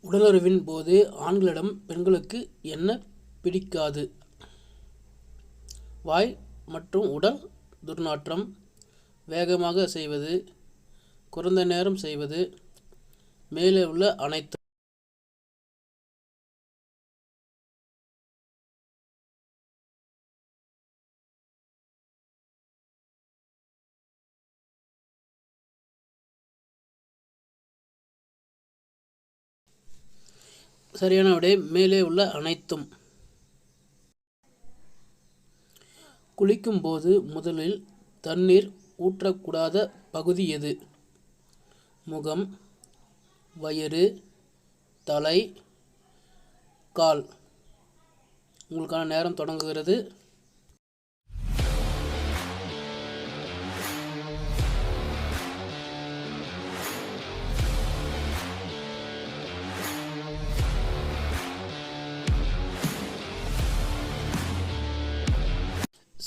உடலுறவின் போது ஆண்களிடம் பெண்களுக்கு என்ன பிடிக்காது? வாய் மற்றும் உடல் துர்நாற்றம், வேகமாக செய்வது, குறைந்த நேரம் செய்வது, மேலே உள்ள அனைத்தும். சரியான விடை மேலே உள்ள அனைத்தும். குளிக்கும்போது முதலில் தண்ணீர் ஊற்றக்கூடாத பகுதி எது? முகம், வயிறு, தலை, கால். உங்களுக்கான நேரம் தொடங்குகிறது.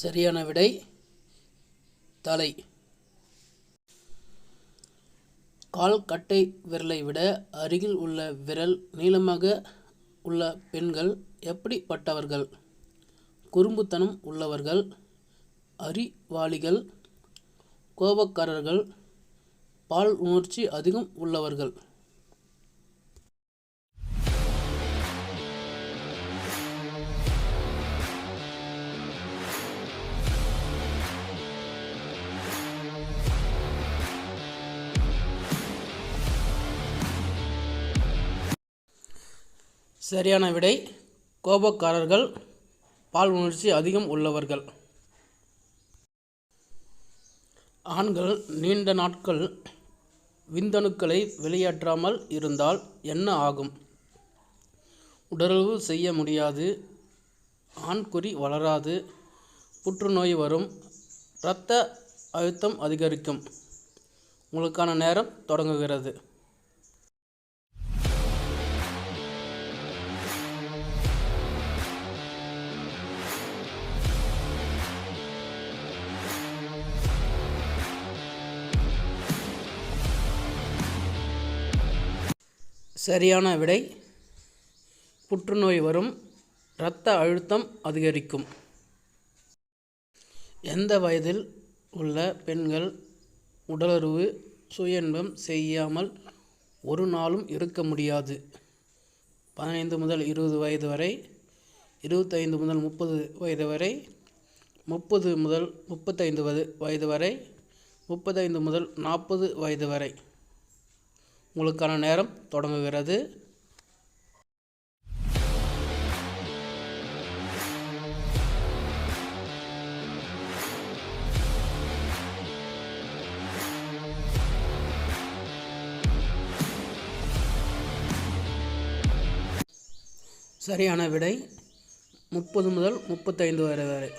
சரியான விடை தலை. கால் கட்டை விரலை விட அருகில் உள்ள விரல் நீளமாக உள்ள பெண்கள் எப்படிப்பட்டவர்கள்? குறும்புத்தனம் உள்ளவர்கள், அறிவாளிகள், கோபக்காரர்கள், பால் உணர்ச்சி அதிகம் உள்ளவர்கள். சரியான விடை கோபக்காரர்கள், பால் உணர்ச்சி அதிகம் உள்ளவர்கள். ஆண்கள் நீண்ட நாட்கள் விந்தணுக்களை வெளியேற்றாமல் இருந்தால் என்ன ஆகும்? உடலுறவு செய்ய முடியாது, ஆண்குறி வளராது, புற்றுநோய் வரும், இரத்த அழுத்தம் அதிகரிக்கும். உங்களுக்கான நேரம் தொடங்குகிறது. சரியான விடை புற்றுநோய் வரும், இரத்த அழுத்தம் அதிகரிக்கும். எந்த வயதில் உள்ள பெண்கள் உடலுறவு சுய-இன்பம் செய்யாமல் ஒரு நாளும் இருக்க முடியாது? 15 முதல் 20 வயது வரை, 25 முதல் 30 வயது வரை, 30 முதல் 35 வயது வரை, 35 முதல் 40 வயது வரை. உங்களுக்கான நேரம் தொடங்குகிறது. சரியான விடை 30 முதல் 35 வரை.